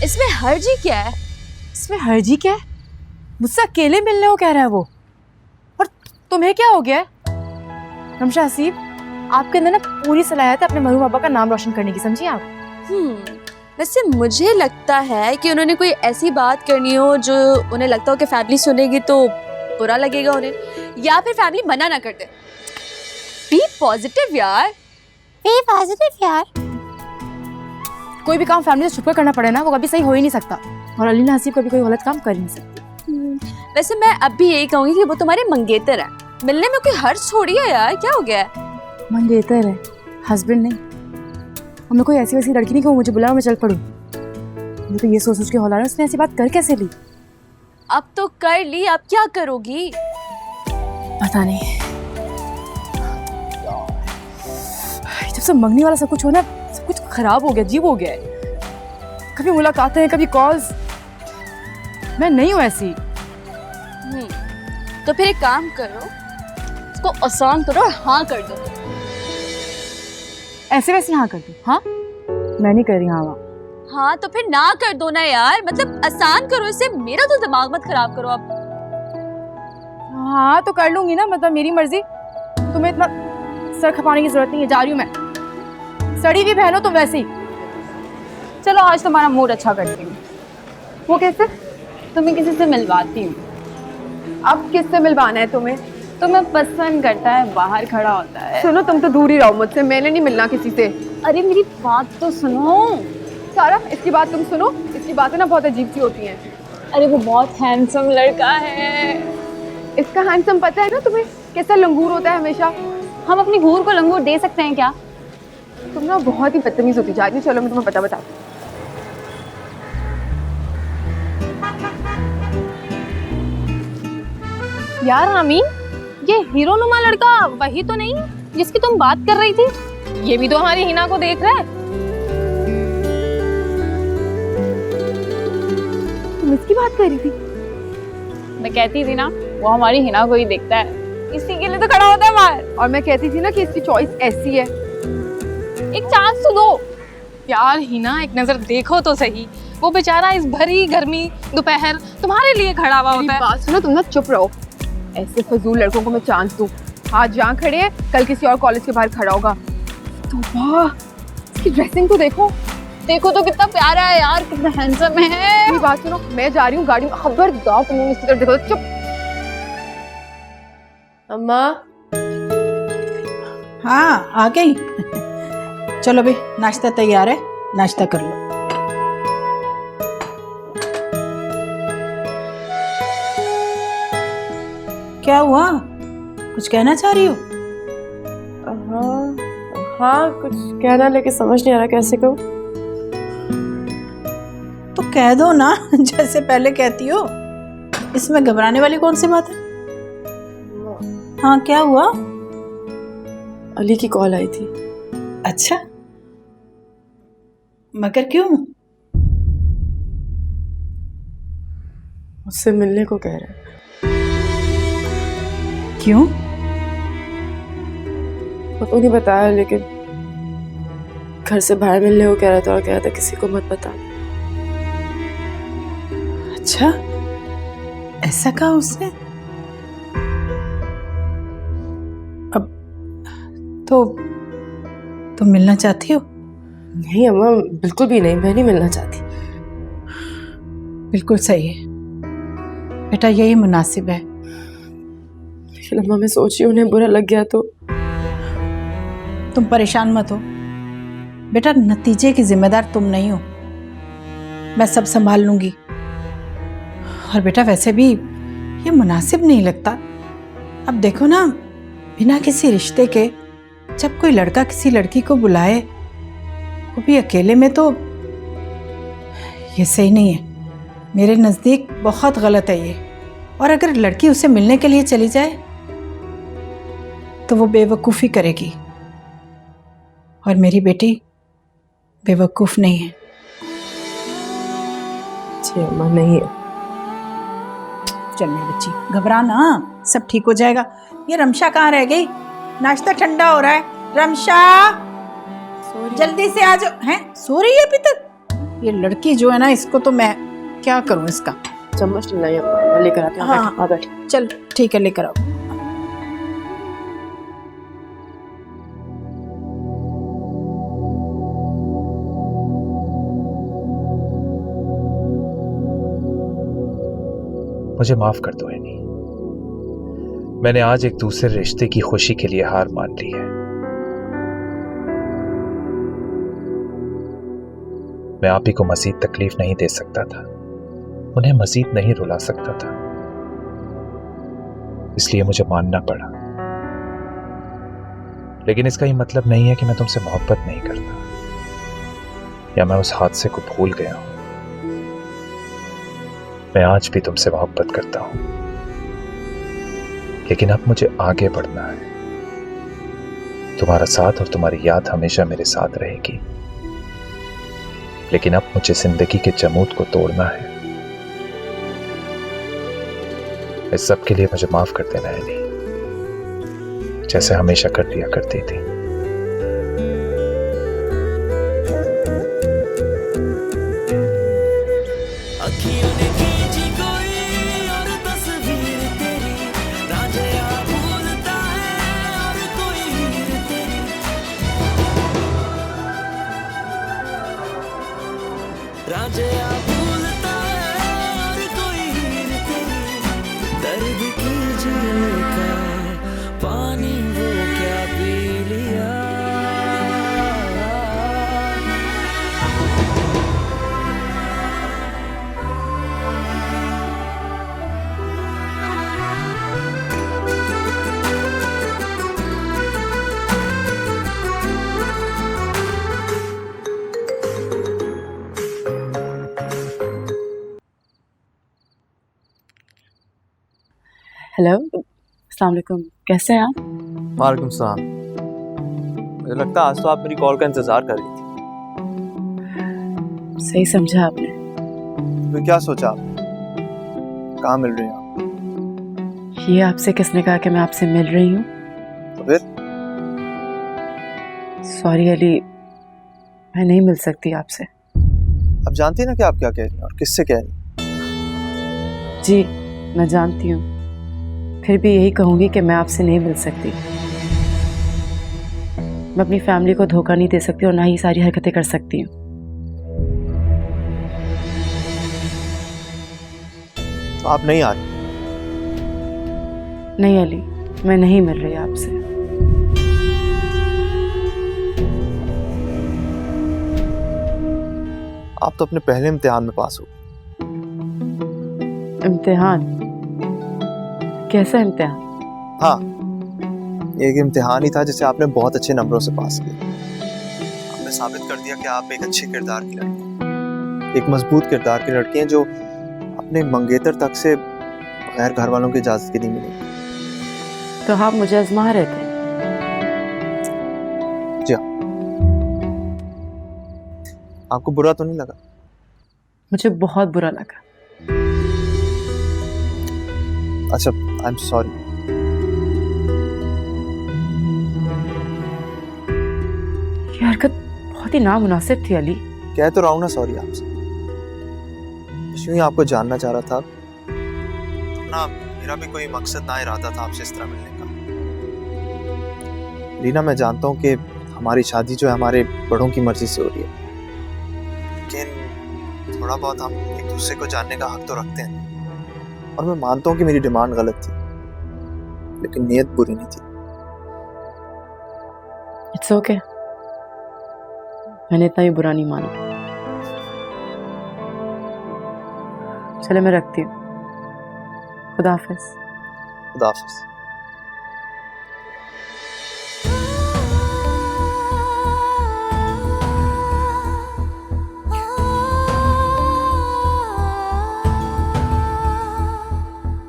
इसमें हर्जी क्या है? इसमें हर्जी क्या है? मुझसे अकेले मिलने को कह रहा है वो। और तुम्हें क्या हो गया है? रमशा हसीब, आपके अंदर ना पूरी सलाहियत है अपने मरहूम पापा का नाम रोशन करने की, समझिए आप। वैसे मुझे लगता है कि उन्होंने कोई ऐसी बात करनी हो जो उन्हें लगता हो कि फैमिली सुनेगी तो बुरा लगेगा उन्हें, या फिर फैमिली मना ना कर दे। बी पॉजिटिव यार, बी पॉजिटिव यार। कोई भी काम फैमिली से छुपकर करना पड़े ना, वो कभी सही हो ही नहीं सकता। और अलीना हसीब कभी कोई गलत काम कर ही नहीं सकती। वैसे मैं अब भी यही कहूंगी कि वो तुम्हारे मंगेतर है, मिलने में कोई हर्ज थोड़ी है यार, क्या हो गया है? मंगेतर है, हस्बैंड नहीं। और मैं कोई ऐसी वैसी लड़की नहीं कि वो मुझे बुलाओ मैं चल पड़ूं। मुझे तो ये सोच के हौला है, उसने ऐसी बात कर कैसे ली? अब तो कर ली, अब क्या करोगी? पता नहीं, जब से मंगनी वाला सब कुछ हो ना, सब कुछ खराब हो गया, अजीब हो गया है। कभी मुलाकातें हैं, कभी कॉल्स। मैं नहीं हूँ ऐसी। तो फिर एक काम करो, इसको आसान करो और हाँ कर दो। ऐसे वैसे हाँ कर दो? हाँ मैं नहीं कर रही। हाँ हाँ तो फिर ना कर दो ना यार, मतलब आसान करो इसे, मेरा तो दिमाग मत खराब करो अब। हाँ तो कर लूंगी ना, मतलब मेरी मर्जी। तुम्हें इतना सर खपाने की जरूरत नहीं है, जा रही हूँ मैं। सड़ी भी पहनो तुम वैसे ही। चलो आज तुम्हारा मूड अच्छा करती हूँ। वो कैसे? तुम्हें किसी से मिलवाती हूँ। अब किससे मिलवाना है तुम्हें? तुम्हें पसंद करता है, बाहर खड़ा होता है। सुनो, तुम तो दूर ही रहो मुझसे, मैंने नहीं मिलना किसी से। अरे मेरी बात तो सुनो। सारा, इसकी बात तुम सुनो, इसकी बातें ना बहुत अजीब सी होती हैं। अरे वो बहुत हैंडसम लड़का है। इसका हैंडसम पता है ना तुम्हें? कैसा लंगूर होता है हमेशा। हम अपनी घूर को लंगूर दे सकते हैं क्या? तुम ना बहुत ही बदतमीज होती जा रही हो। चलो मैं तुम्हें बता यार आमीन, ये हीरो नुमा लड़का वही तो नहीं जिसकी तुम बात कर रही थी? ये भी तो हमारी हिना को देख रहा है। तुम इसकी बात कर रही थी? मैं कहती थी ना, वो हमारी हिना को ही देखता है, इसी के लिए तो खड़ा होता है बाहर। और मैं कहती थी ना कि इसकी चॉइस ऐसी है। एक चांस तो दो यार। हिना एक नजर देखो तो सही, वो बेचारा इस भरी गर्मी दोपहर तुम्हारे लिए खड़ा हुआ होता है। बात सुनो, तुम ना चुप रहो। ऐसे फजूल लड़कों को मैं चांस दूं? आज जहाँ खड़े हैं, कल किसी और कॉलेज के बाहर खड़ा होगा। तो वाह, इसकी ड्रेसिंग तो देखो। देखो तो कितना प्यारा है यार, कितना हैंडसम है। मेरी बात सुनो, मैं जा रही हूँ गाड़ी में, खबरदार तुम इसकी तरफ देखो तो चुप। अम्मा। हाँ आ गई। चलो भाई, नाश्ता तैयार है, नाश्ता कर लो। क्या हुआ, कुछ कहना चाह रही हो? हाँ कुछ कहना, लेकिन समझ नहीं आ रहा कैसे कहूँ। तो कह दो ना जैसे पहले कहती हो। इसमें घबराने वाली कौन सी बात है? हाँ क्या हुआ? अली की कॉल आई थी। अच्छा, मगर क्यों? मुझसे मिलने को कह रहा है। क्यों? वो तो नहीं बताया, लेकिन घर से बाहर मिलने को कह रहा था और कह रहा था किसी को मत बता। अच्छा, ऐसा कहा उसने? अब तो तुम मिलना चाहती हो? नहीं अम्मा, बिल्कुल भी नहीं, मैं नहीं मिलना चाहती। बिल्कुल सही है बेटा, यही मुनासिब है। लेकिन अम्मा मैं सोच रही हूँ उन्हें बुरा लग गया तो। तुम परेशान मत हो बेटा, नतीजे की जिम्मेदार तुम नहीं हो, मैं सब संभाल लूंगी। और बेटा वैसे भी ये मुनासिब नहीं लगता। अब देखो ना, बिना किसी रिश्ते के जब कोई लड़का किसी लड़की को बुलाए, वो भी अकेले में, तो ये सही नहीं है। मेरे नज़दीक बहुत गलत है ये। और अगर लड़की उसे मिलने के लिए चली जाए तो वो बेवकूफ़ी करेगी, और मेरी बेटी बेवकूफ़ नहीं है। जी अम्मा, नहीं है। चल मेरी बच्ची, घबरा ना, सब ठीक हो जाएगा। ये रमशा कहाँ रह गई? नाश्ता ठंडा हो रहा है। रमशा जल्दी से आ जाओ। हैं, सो रही है अभी तक? ये लड़की जो है ना, इसको तो मैं क्या करूं इसका। चम्मच लाइए, मैं लेकर आती हूँ। हाँ। हाँ बैठ। चल ठीक है, लेकर आओ। मुझे माफ कर दो एनी। मैंने आज एक दूसरे रिश्ते की खुशी के लिए हार मान ली है। मैं आप ही को मजीद तकलीफ नहीं दे सकता था, उन्हें मजीद नहीं रुला सकता था, इसलिए मुझे मानना पड़ा। लेकिन इसका ये मतलब नहीं है कि मैं तुमसे मोहब्बत नहीं करता या मैं उस हादसे को भूल गया हूं। मैं आज भी तुमसे मोहब्बत करता हूं, लेकिन अब मुझे आगे बढ़ना है। तुम्हारा साथ और तुम्हारी याद हमेशा मेरे साथ रहेगी, लेकिन अब मुझे जिंदगी के जमूद को तोड़ना है। इस सब के लिए मुझे माफ कर देना है नहीं, जैसे हमेशा कर दिया करती थी। राजया भूलता है और कोई हीर तेरी, दर्द की झील का पानी वो क्या पी लिया। हेलो, अस्सलाम वालेकुम, कैसे हैं आप? वालेकुम सलाम। मुझे लगता है आज तो आप मेरी कॉल का इंतज़ार कर रही थी। सही समझा आपने। तो क्या सोचा आप? कहाँ मिल रही हैं आप? ये आपसे किसने कहा कि मैं आपसे मिल रही हूँ? तो फिर? सॉरी अली, मैं नहीं मिल सकती आपसे। आप जानती हैं ना कि आप क्या कह रही हैं और किससे कह रही हैं? जी मैं जानती हूँ, फिर भी यही कहूँगी कि मैं आपसे नहीं मिल सकती। मैं अपनी फैमिली को धोखा नहीं दे सकती और ना ही सारी हरकतें कर सकती हूँ। तो आप नहीं आ रही? नहीं अली, मैं नहीं मिल रही आपसे। आप तो अपने पहले इम्तिहान में पास हो। इम्तिहान? कैसा इम्तिहान? हाँ, एक इम्तिहान ही था जिसे आपने बहुत अच्छे नंबरों से पास किया। आपने साबित कर दिया कि आप एक अच्छे किरदार की लड़की हैं, एक मजबूत किरदार की लड़की हैं जो अपने मंगेतर तक से बगैर घर वालों की इजाजत के नहीं मिलेगी। तो आप मुझे आजमा रहे थे? जी हाँ। आपको बुरा तो नहीं लगा? मुझे बहुत बुरा लगा। अच्छा, आई एम सॉरी। ये हरकत बहुत ही नामुनासिब थी अली। कह तो रहा हूँ ना सॉरी आपसे। बस यूं ही आपको जानना चाह रहा था ना, मेरा भी कोई मकसद ना इरादा था आपसे इस तरह मिलने का। लीना, मैं जानता हूँ कि हमारी शादी जो है हमारे बड़ों की मर्जी से हो रही है, लेकिन थोड़ा बहुत हम एक दूसरे को जानने का हक तो रखते हैं। और मैं मानता हूँ कि मेरी डिमांड गलत थी, लेकिन नीयत बुरी नहीं थी। इट्स ओके, मैंने इतना भी बुरा नहीं माना। चले मैं रखती हूँ। खुदा हाफिज। खुदा हाफिज।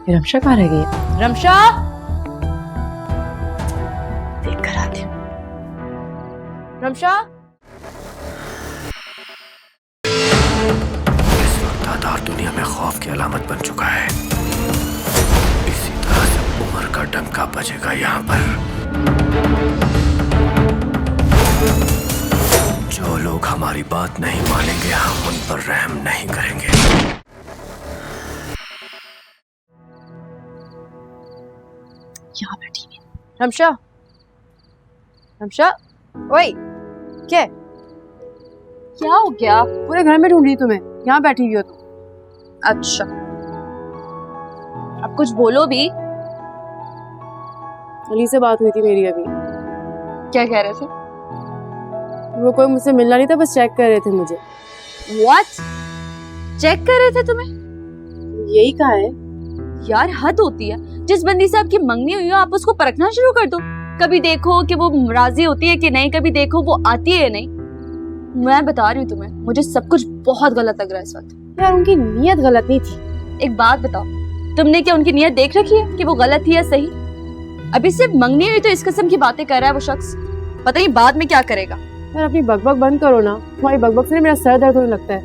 रमशा कहाँ रह गई? रमशा, देख कर आती हूँ। रमशा, इस वक्त आधार दुनिया में खौफ की अलामत बन चुका है। इसी तरह से उम्र का डंका बजेगा यहाँ पर। जो लोग हमारी बात नहीं मानेंगे हम उन पर रहम नहीं करेंगे। यहाँ बैठी है रमशा। रमशा, ओए, क्या है? क्या हो गया? पूरे घर में ढूंढ रही तुम्हें, यहाँ बैठी हुई हो तुम। अच्छा, अब कुछ बोलो भी। अली से बात हुई थी मेरी अभी। क्या कह रहे थे? वो कोई मुझसे मिलना नहीं था, बस चेक कर रहे थे मुझे। What? चेक कर रहे थे तुम्हें? यही कहा है। यार हद होती है, जिस बंदी से आपकी मंगनी हुई हो आप उसको परखना शुरू कर दो। कभी देखो कि वो राजी होती है कि नहीं, कभी देखो वो आती है या नहीं। मैं बता रही हूँ तुम्हें, मुझे सब कुछ बहुत गलत लग रहा है इस वक्त। यार उनकी नीयत गलत नहीं थी। एक बात बताओ, तुमने क्या उनकी नीयत देख रखी है कि वो गलत थी या सही? अभी सिर्फ मंगनी हुई तो इस किस्म की बातें कर रहा है वो शख्स, पता नहीं बाद में क्या करेगा। यार अपनी बकबक बंद करो ना, तुम्हारी बकबक से मेरा सर दर्द होने लगता है।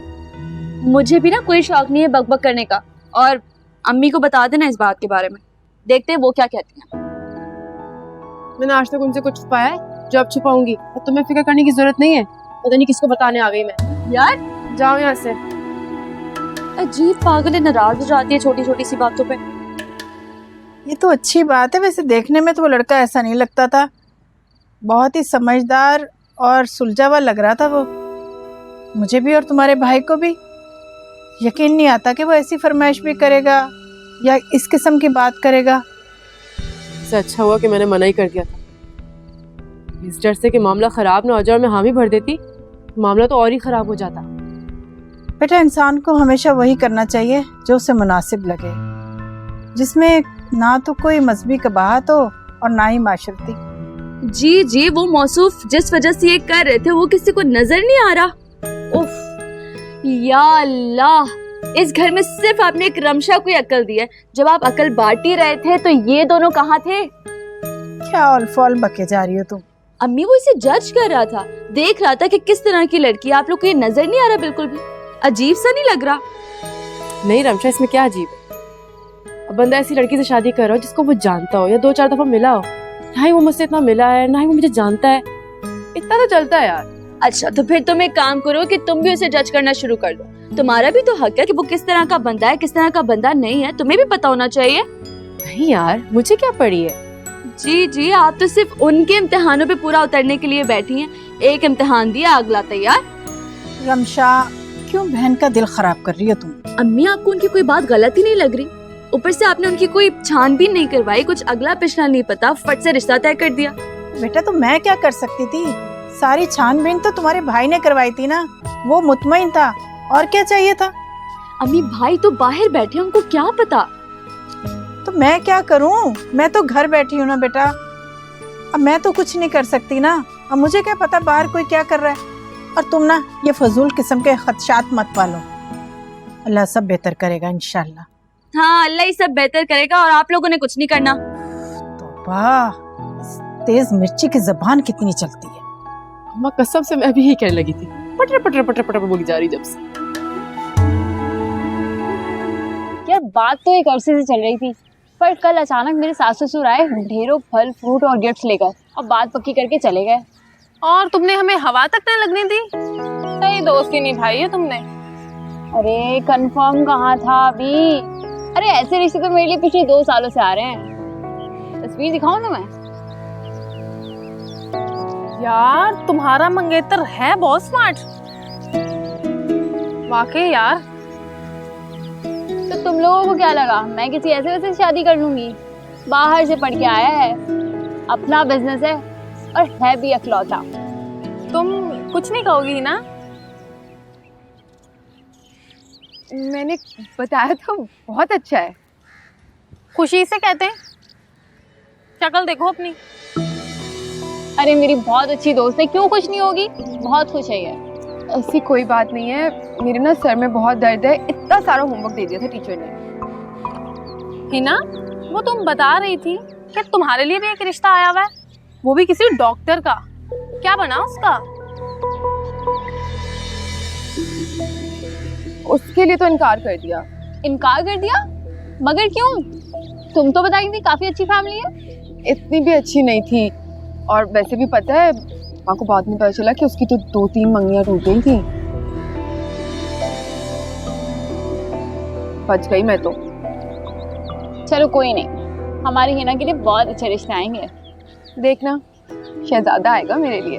मुझे भी ना कोई शौक नहीं है बकबक करने का, और अम्मी को बता देना इस बात के बारे में, देखते हैं वो क्या कहती हैं। मैंने आज तक उनसे कुछ छुपाया है जो अब छुपाऊंगी, और तुम्हें फिक्र करने की जरूरत नहीं है। पता नहीं किसको बताने आ गई मैं। यार जाओ यहाँ से। अजीब पागल है, नाराज हो जाती है छोटी छोटी सी बातों पे। ये तो अच्छी बात है, वैसे देखने में तो वो लड़का ऐसा नहीं लगता था, बहुत ही समझदार और सुलझा हुआ लग रहा था वो। मुझे भी और तुम्हारे भाई को भी यकीन नहीं आता कि वो ऐसी फरमाइश भी करेगा या इस किस्म की बात करेगा। इससे अच्छा हुआ कि मैंने मना ही कर दिया था, इस डर से कि मामला खराब ना हो जाए और मैं हामी भर देती, मामला तो और ही खराब हो जाता। बेटा, इंसान को हमेशा वही करना चाहिए जो उसे मुनासिब लगे, जिसमें ना तो कोई मजहबी कबाहत हो और ना ही माशरती। जी जी, वो मौसूफ जिस वजह से ये कर रहे थे वो किसी को नजर नहीं आ रहा। उफ या अल्लाह, इस घर में सिर्फ आपने एक रमशा को अकल दी है। जब आप अकल बांट ही रहे थे तो ये दोनों कहाँ थे? क्या ऑल फॉल बके जा रही हो तुम? अम्मी वो इसे जज कर रहा था, देख रहा था कि किस तरह की लड़की है। आप लोग को ये नजर नहीं आ रहा? बिल्कुल भी अजीब सा नहीं लग रहा? नहीं रमशा, इसमें क्या अजीब है? अब बंदा ऐसी लड़की से शादी कर रहा हो जिसको वो जानता हो या 2-4 दफा मिला हो, ना ही वो मुझसे इतना मिला है ना ही वो मुझे जानता है, इतना तो चलता है यार। अच्छा तो फिर तुम एक काम करो कि तुम भी उसे जज करना शुरू कर दो। तुम्हारा भी तो हक है कि वो किस तरह का बंदा है, किस तरह का बंदा नहीं है, तुम्हें भी पता होना चाहिए। नहीं यार, मुझे क्या पड़ी है? जी जी, आप तो सिर्फ उनके इम्तिहानों पे पूरा उतरने के लिए बैठी हैं। एक इम्तिहान दिया, अगला तैयार। रमशा, क्यों बहन का दिल खराब कर रही हो तुम? अम्मी आपको उनकी कोई बात गलत ही नहीं लग रही? ऊपर से आपने उनकी कोई छानबीन नहीं करवाई, कुछ अगला पिछला नहीं पता, फट से रिश्ता तय कर दिया। बेटा तो मैं क्या कर सकती थी? सारी छानबीन तो तुम्हारे भाई ने करवाई थी ना, वो मुतमईन था, और क्या चाहिए था? अम्मी भाई तो बाहर बैठे, उनको क्या पता? तो मैं क्या करूं? मैं तो घर बैठी हूँ ना बेटा, अब मैं तो कुछ नहीं कर सकती ना। अब मुझे क्या पता बाहर कोई क्या कर रहा है। और तुम ना ये फजूल किस्म के खदशात मत पालो, अल्लाह सब बेहतर करेगा इंशाल्लाह। हाँ, अल्लाह ही सब बेहतर करेगा और आप लोगों ने कुछ नहीं करना। तौबा, तेज मिर्ची की जबान कितनी चलती है। अम्मा कसम से मैं भी यही कहने लगी थी, पटर पटर पटर पटर बोली जा रही जब से। यार बात तो एक अरसे से चल रही थी, पर कल अचानक मेरे सास ससुर आए ढेरों फल फ्रूट और गिफ्ट्स लेकर, और बात पक्की करके चले गए। और तुमने हमें हवा तक न लगने दी। सही दोस्ती निभाई है तुमने। अरे कंफर्म कहाँ था अभी? अरे ऐसे रिश्ते तो मेरे लिए पिछले 2 सालों से आ रहे हैं। तस्वीर दिखाऊं ना मैं? यार तुम्हारा मंगेतर है बहुत स्मार्ट, वाकई यार। तो तुम लोगों को क्या लगा मैं किसी ऐसे वैसे शादी कर लूंगी? बाहर से पढ़ के आया है, अपना बिजनेस है और है भी अकलौता। तुम कुछ नहीं कहोगी ना? मैंने बताया तो बहुत अच्छा है। खुशी से कहते हैं, शक्ल देखो अपनी। अरे मेरी बहुत अच्छी दोस्त है, क्यों खुश नहीं होगी? बहुत खुश है ये। ऐसी कोई बात नहीं है, मेरे ना सर में बहुत दर्द है, इतना सारा होमवर्क दे दिया था टीचर ने। हिना, वो तुम बता रही थी कि तुम्हारे लिए भी एक रिश्ता आया हुआ है, वो भी किसी डॉक्टर का। क्या बना उसका? उसके लिए तो इनकार कर दिया। इनकार कर दिया? मगर क्यों? तुम तो बताई थी काफी अच्छी फैमिली है। इतनी भी अच्छी नहीं थी, और वैसे भी पता है पापा को बाद में पता चला कि उसकी तो 2-3 मंगनियां टूट गई थी। बच गई मैं तो। चलो कोई नहीं, हमारी हिना के लिए बहुत अच्छे रिश्ते आएंगे। देखना शहजादा आएगा मेरे लिए।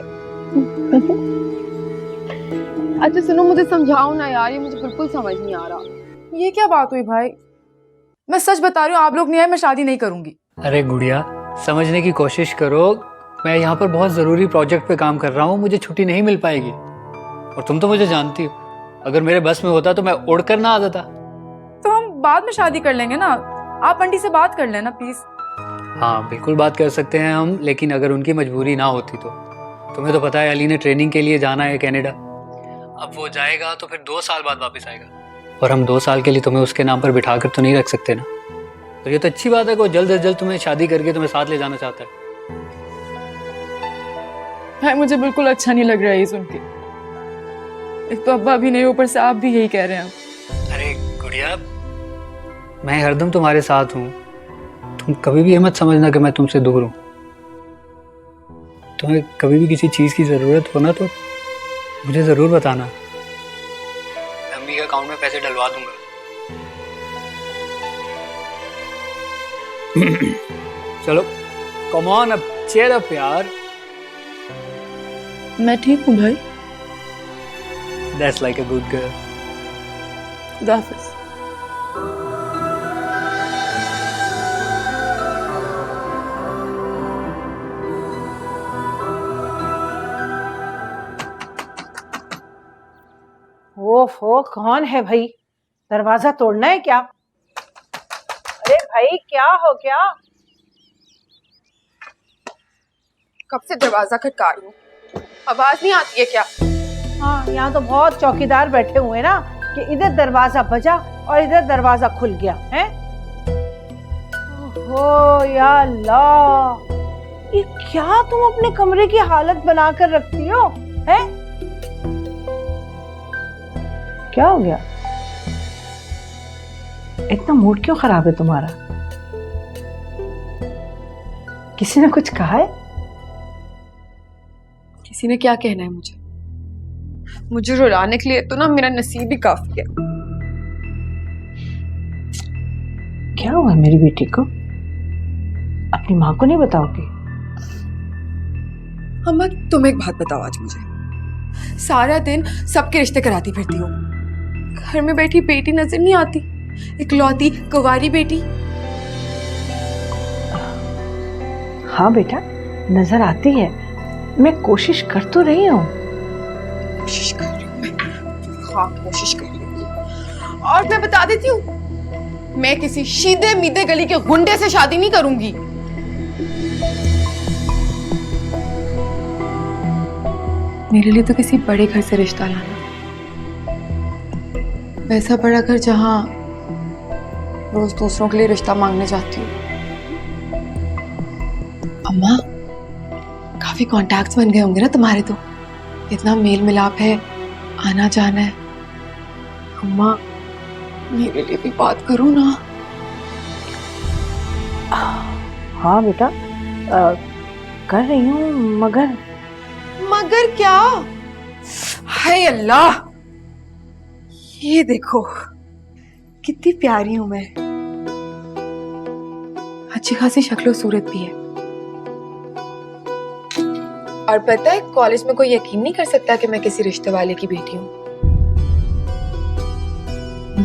अच्छा सुनो, मुझे समझाओ ना यार, ये मुझे बिल्कुल समझ नहीं आ रहा। ये क्या बात हुई भाई? मैं सच बता रही हूँ, आप लोग नहीं आए मैं शादी नहीं करूंगी। अरे गुड़िया, समझने की कोशिश करो। मैं यहाँ पर बहुत ज़रूरी प्रोजेक्ट पे काम कर रहा हूँ, मुझे छुट्टी नहीं मिल पाएगी। और तुम तो मुझे जानती हो, अगर मेरे बस में होता तो मैं उड़ कर ना आ जाता। तो हम बाद में शादी कर लेंगे ना, आप आंटी से बात कर लेना प्लीज। हाँ बिल्कुल बात कर सकते हैं हम, लेकिन अगर उनकी मजबूरी ना होती तो। तुम्हें तो पता है अली ने ट्रेनिंग के लिए जाना है कनाडा। अब वो जाएगा तो फिर 2 साल बाद वापस आएगा, और हम 2 साल के लिए तुम्हें उसके नाम पर बिठा कर तो नहीं रख सकते ना। तो ये तो अच्छी बात है कि वो जल्द से जल्द तुम्हें शादी करके तुम्हें साथ ले जाना चाहता है। भाई मुझे बिल्कुल अच्छा नहीं लग रहा है ये सुन के। एक तो अब्बा भी नहीं, ऊपर से आप भी यही कह रहे हैं। अरे गुड़िया, मैं हरदम तुम्हारे साथ हूँ, तुम कभी भी ये मत समझना कि मैं तुमसे दूर हूँ। तुम्हें कभी भी किसी चीज़ की ज़रूरत हो ना तो मुझे ज़रूर बताना, अम्मी के अकाउंट में पैसे डलवा दूंगा। चलो कम ऑन, अब चेयर अप यार। मैं ठीक हूँ भाई। That's like a good girl. खुदा हाफिज़। ओफो, कौन है भाई? दरवाजा तोड़ना है क्या? अरे भाई क्या हो गया? कब से दरवाजा खटका रही हूँ, आवाज नहीं आती है क्या? हाँ, यहाँ तो बहुत चौकीदार बैठे हुए हैं ना कि इधर दरवाजा बजा और इधर दरवाजा खुल गया है। ओहो या अल्लाह, ये क्या तुम अपने कमरे की हालत बनाकर रखती हो है? क्या हो गया? इतना मूड क्यों खराब है तुम्हारा? किसी ने कुछ कहा है? किसी ने क्या कहना है मुझे रुलाने के लिए तो ना मेरा नसीब ही काफी है। क्या हुआ मेरी बेटी को? अपनी माँ को नहीं बताओगे? अम्मा तुम एक बात बताओ आज मुझे। सारा दिन सबके रिश्ते कराती फिरती हो, घर में बैठी बेटी नजर नहीं आती, इकलौती कुंवारी बेटी। हाँ बेटा, नजर आती है, मैं कोशिश कर तो रही हूँ। कोशिश कर रही हूँ मैं? हाँ कोशिश कर रही हूँ। और मैं बता देती हूँ, मैं किसी सीधे मीधे गली के गुंडे से शादी नहीं करूंगी। मेरे लिए तो किसी बड़े घर से रिश्ता लाना, वैसा बड़ा घर जहां रोज दूसरों के लिए रिश्ता मांगने जाती हूँ। अम्मा काफी कॉन्टैक्ट्स बन गए होंगे ना तुम्हारे, तो इतना मेल मिलाप है, आना जाना है। अम्मा मेरे लिए भी बात करो ना। हाँ बेटा, कर रही हूँ, मगर क्या? हाय अल्लाह, ये देखो कितनी प्यारी हूं मैं, अच्छी खासी शक्लो सूरत भी है। और पता है कॉलेज में कोई यकीन नहीं कर सकता कि मैं किसी रिश्ते वाले की बेटी हूँ।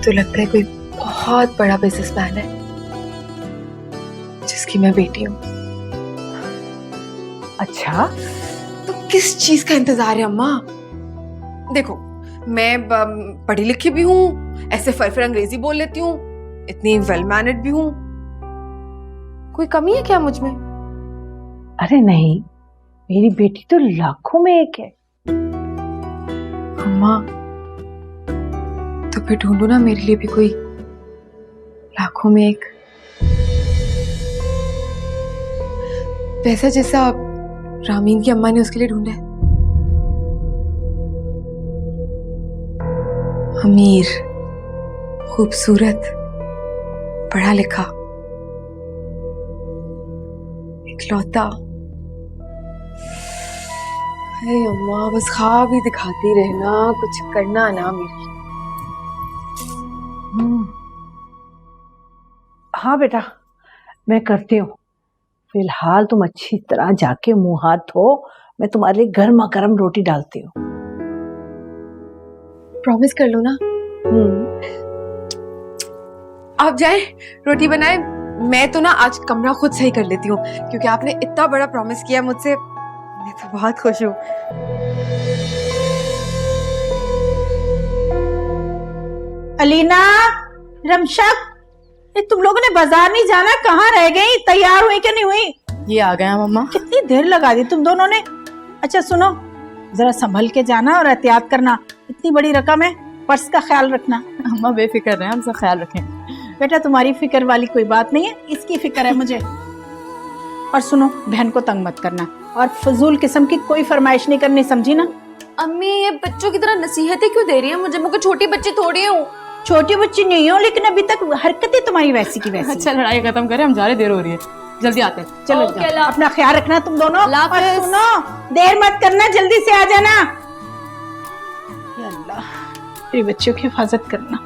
तो लगता है कोई बहुत बड़ा बिजनेसमैन है जिसकी मैं बेटी हूँ। अच्छा, तो किस चीज का इंतजार है अम्मा? देखो मैं पढ़ी लिखी भी हूँ, ऐसे फरफर अंग्रेजी बोल लेती हूँ, इतनी वेल मैनर्ड भी हूँ, कोई कमी है क्या मुझ में? अरे नहीं, मेरी बेटी तो लाखों में एक है। अम्मा तो फिर ढूंढो ना मेरे लिए भी कोई लाखों में एक, वैसा जैसा रामीन की अम्मा ने उसके लिए ढूंढा है। अमीर, खूबसूरत, पढ़ा लिखा, इकलौता, हे अम्मा, बस ख्वाब ही दिखाती रहना, कुछ करना ना मेरी। हाँ बेटा, मैं करती हूँ। फिलहाल तुम अच्छी तरह जाके मुंह हाथ धो, मैं तुम्हारे लिए गर्मा गर्म रोटी डालती हूँ। प्रॉमिस कर लो ना। आप जाए रोटी बनाए, मैं तो ना आज कमरा खुद सही कर लेती हूँ, क्योंकि आपने इतना बड़ा प्रॉमिस किया मुझसे, मैं तो बहुत खुश हूँ। अलीना, रमशक, ये तुम लोगों ने बाजार नहीं जाना, कहाँ रह गई? तैयार हुई कि नहीं हुई? ये आ गया मम्मा। कितनी देर लगा दी तुम दोनों ने। अच्छा सुनो, जरा संभल के जाना और एहतियात करना, इतनी बड़ी रकम है, पर्स का ख्याल रखना। अम्मा बेफिक्र रहे, हम सब ख्याल रखें। बेटा तुम्हारी फिक्र वाली कोई बात नहीं है, इसकी फिक्र है मुझे। और सुनो, बहन को तंग मत करना और फजूल किस्म की कोई फरमाइश नहीं करनी, समझी ना? अम्मी ये बच्चों की तरह नसीहतें क्यों दे रही है मुझे? मैं कोई छोटी बच्ची थोड़ी हूँ। छोटी बच्ची नहीं हो, लेकिन अभी तक हरकतें तुम्हारी वैसी की वैसी। अच्छा लड़ाई खत्म करें, हम जा रहे, देर हो रही है, जल्दी आते हैं। चलो ओके, जाओ, अपना ख्याल रखना तुम दोनों। और हाफिज। सुनो, देर मत करना, जल्दी से आ जाना। या अल्लाह, मेरी बच्चियों की हिफाजत करना,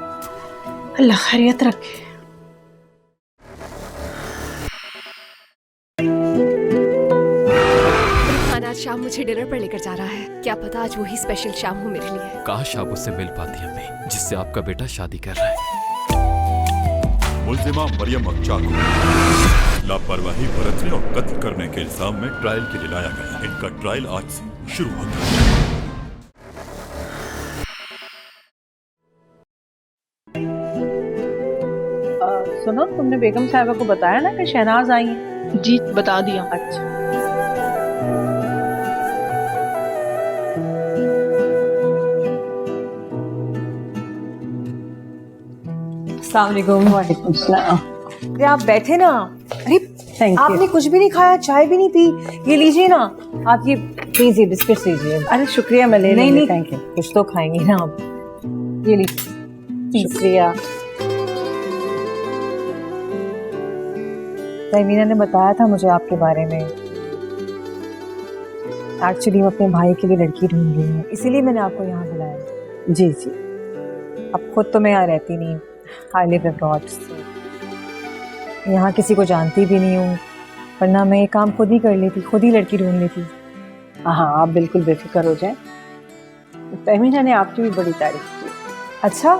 अल्लाह खैरियत रखे। आज शाम मुझे डिनर पर लेकर जा रहा है, क्या पता आज वही स्पेशल शाम हो मेरे लिए। काश आप उससे मिल पाती अम्मी, जिससे आपका बेटा शादी कर रहा है। मुल्जिमा मरियम अक्चा को लापरवाही बरतने और कत्ल करने के इल्जाम में ट्रायल के लिए लाया गया। इनका ट्रायल आज से शुरू होता है। सुनो, तुमने बेगम साहिबा को बताया ना कि शहनाज आई है? जी बता दिया। अच्छा, वालेकुम सलाम। अरे आप बैठे ना। अरे आपने कुछ भी नहीं खाया, चाय भी नहीं पी, ये लीजिए ना आप, ये प्लीज ये बिस्किट लीजिए। अरे शुक्रिया, मैं ले नहीं, थैंक यू। कुछ तो खाएंगी ना आप, ये लीजिए। शुक्रिया। तहमीना ने बताया था मुझे आपके बारे में। एक्चुअली मैं अपने भाई के लिए लड़की ढूंढ रही हूँ, इसीलिए मैंने आपको यहाँ बुलाया। जी जी। अब खुद तो मैं यहाँ रहती नहीं, आई लिव अब्रॉड, यहाँ किसी को जानती भी नहीं हूँ, वरना मैं ये काम खुद ही कर लेती, खुद ही लड़की ढूंढ लेती। हाँ, आप बिल्कुल बेफिक्र हो जाएं। तहमीना ने आपकी भी बड़ी तारीफ की। अच्छा,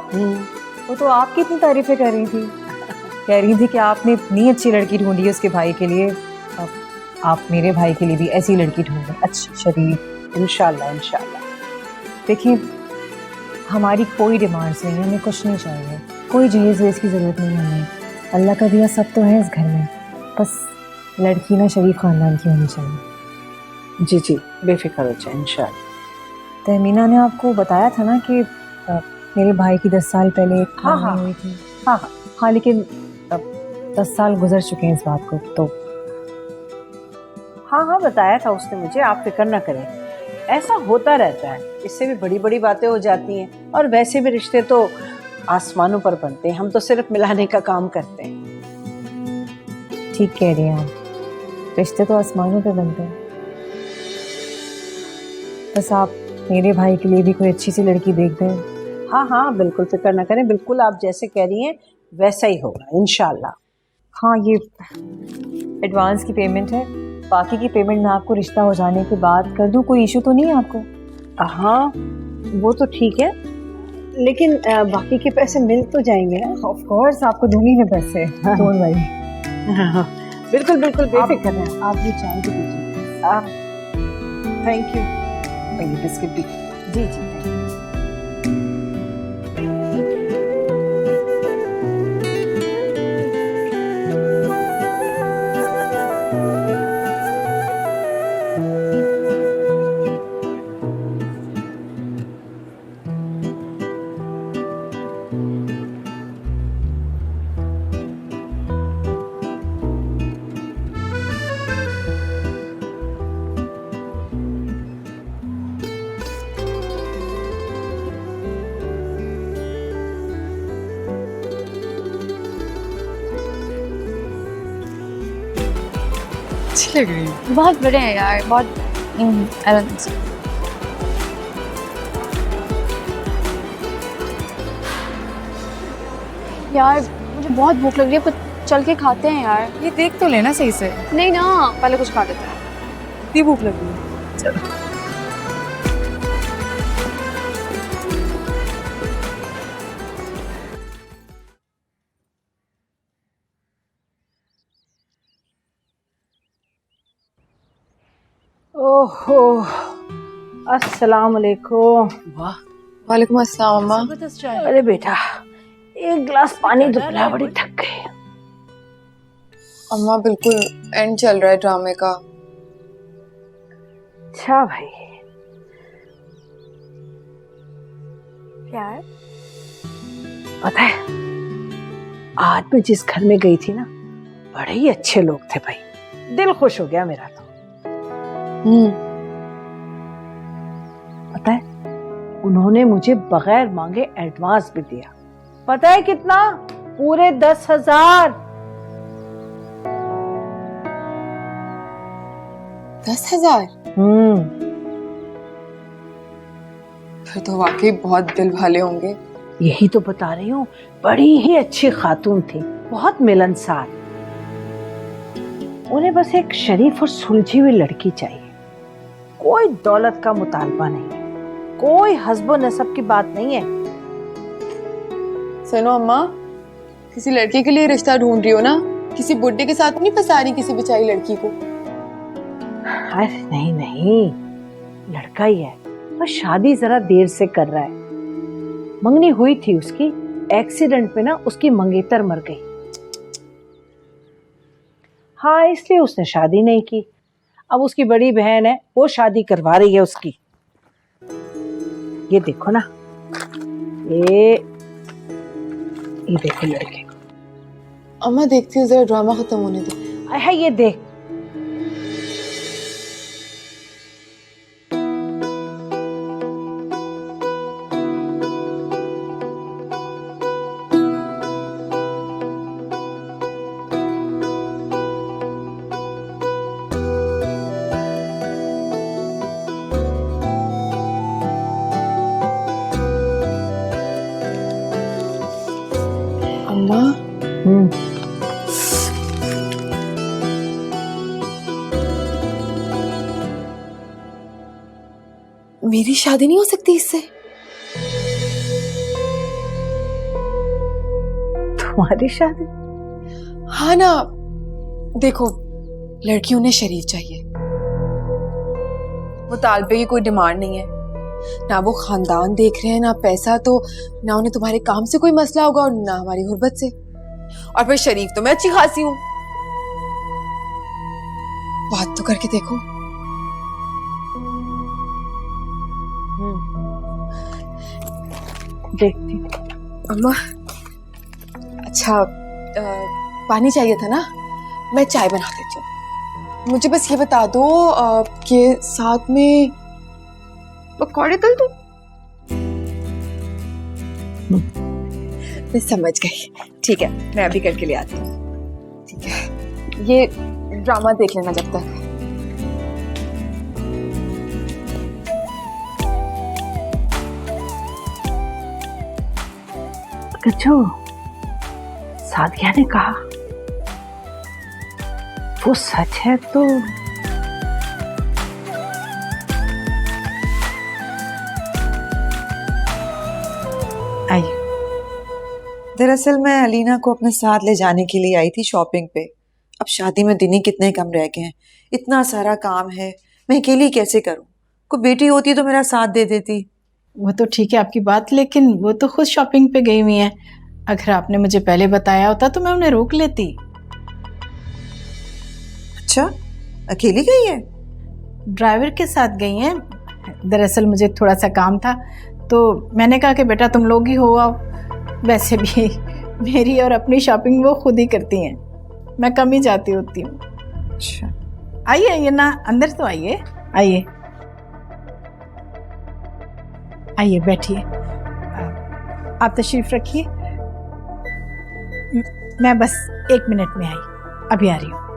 वो तो आपकी इतनी तारीफें कर रही थी, कह रही थी कि आपने इतनी अच्छी लड़की ढूंढी है उसके भाई के लिए, अब आप मेरे भाई के लिए भी ऐसी लड़की ढूंढें, अच्छी शरीफ। इंशाल्लाह इंशाल्लाह। देखिए, हमारी कोई डिमांड्स नहीं है, हमें कुछ नहीं चाहिए, कोई जहेज वेज की ज़रूरत नहीं है हमें, अल्लाह का दिया सब तो है इस घर में, बस लड़की ना शरीफ ख़ानदान की होनी चाहिए। जी जी, बेफिक्र हो जाए इंशाल्लाह। तहमीना ने आपको बताया था ना कि मेरे भाई की 10 साल पहले हाँ हुई थी। हाँ, लेकिन 10 साल गुजर चुके हैं इस बात को तो। हाँ बताया था उसने मुझे, आप फिक्र ना करें, ऐसा होता रहता है, इससे भी बड़ी बड़ी बातें हो जाती हैं, और वैसे भी रिश्ते तो आसमानों पर बनते हैं, हम तो सिर्फ मिलाने का काम करते हैं। ठीक कह रही हैं आप, रिश्ते तो आसमानों पे बनते हैं, बस आप मेरे भाई के लिए भी कोई अच्छी सी लड़की देख दें। हाँ, बिल्कुल फिक्र ना करें, बिल्कुल आप जैसे कह रही हैं वैसा ही होगा इंशाल्लाह। हाँ, ये एडवांस की पेमेंट है, बाकी की पेमेंट मैं आपको रिश्ता हो जाने के बाद कर दूं, कोई इशू तो नहीं है आपको? हाँ, वो तो ठीक है, लेकिन बाकी के पैसे मिल तो जाएंगे ना? ऑफ कोर्स, आपको दूंगी मैं पैसे, डोंट वरी। हाँ, बिल्कुल बिल्कुल बेफिक्र हैं आप, भी चाय भी दीजिए। Thank you. बिस्किट भी। जी जी, थैंक यू। अच्छी लग रही है। बहुत बड़े हैं यार, बहुत यार मुझे बहुत भूख लग रही है, कुछ चल के खाते हैं यार। ये देख तो लेना सही से। नहीं ना, पहले कुछ खा लेते हैं। इतनी भूख लग रही है। चलो। ओहो, अस्सलाम वालेकुम। वाह, वालेकुम अस्सलाम अम्मा। अरे बेटा, एक गिलास पानी तो पिला, बड़ी थक गई। अम्मा बिल्कुल एंड चल रहा है ड्रामे का। अच्छा भाई। यार पता है, आज मैं जिस घर में गई थी ना, बड़े ही अच्छे लोग थे भाई, दिल खुश हो गया मेरा तो। पता है, उन्होंने मुझे बगैर मांगे एडवांस भी दिया। पता है कितना? पूरे 10,000। 10,000? फिर तो वाकई बहुत दिल वाले होंगे। यही तो बता रही हूँ, बड़ी ही अच्छी खातून थी, बहुत मिलनसार। उन्हें बस एक शरीफ और सुलझी हुई लड़की चाहिए। कोई दौलत का मुतालबा नहीं है, कोई हस्बो नसब की बात नहीं है। सुनो अम्मा, किसी लड़के के लिए रिश्ता ढूंढ रही हो ना? किसी बुड्ढे के साथ नहीं फंसा रही किसी बेचारी लड़की को? अरे नहीं नहीं, लड़का ही है, बस शादी जरा देर से कर रहा है। मंगनी हुई थी उसकी, एक्सीडेंट में ना उसकी मंगेतर मर गई। हाँ, इसलिए उसने शादी नहीं की। अब उसकी बड़ी बहन है, वो शादी करवा रही है उसकी। ये देखो ना, ये देखो लड़के को। अम्मा देखती हूँ, जरा ड्रामा खत्म होने दो। है ये देख। अम्मा मेरी शादी नहीं हो सकती इससे? तुम्हारी शादी? हाँ ना, देखो लड़की उन्हें शरीफ चाहिए, वो तालबे की कोई डिमांड नहीं है, ना वो खानदान देख रहे हैं, ना पैसा, तो ना उन्हें तुम्हारे काम से कोई मसला होगा और ना हमारी गुर्बत से। और फिर शरीफ तो मैं अच्छी खासी हूँ, बात तो करके देखो। देखती अम्मा। अच्छा, पानी चाहिए था ना? मैं चाय बना देती हूँ। मुझे बस ये बता दो कि साथ में पकौड़े तल दूं? मैं समझ गई, ठीक है, मैं अभी करके ले आती हूँ। ठीक है, ये ड्रामा देख लेना जब तक। जो सादिया ने कहा वो सच है तो आइए। दरअसल मैं अलीना को अपने साथ ले जाने के लिए आई थी शॉपिंग पे। अब शादी में दिन ही कितने कम रह गए हैं, इतना सारा काम है, मैं अकेली कैसे करूं? कोई बेटी होती तो मेरा साथ दे देती। वो तो ठीक है आपकी बात, लेकिन वो तो खुद शॉपिंग पे गई हुई हैं। अगर आपने मुझे पहले बताया होता तो मैं उन्हें रोक लेती। अच्छा, अकेली गई है? ड्राइवर के साथ गई हैं। दरअसल मुझे थोड़ा सा काम था तो मैंने कहा कि बेटा तुम लोग ही हो आओ। वैसे भी मेरी और अपनी शॉपिंग वो खुद ही करती हैं, मैं कम ही जाती होती हूँ। अच्छा, आइए आइए ना, अंदर तो आइए। आइए आइए, बैठिए। आप तशरीफ रखिए, मैं बस 1 मिनट में आई, अभी आ रही हूँ।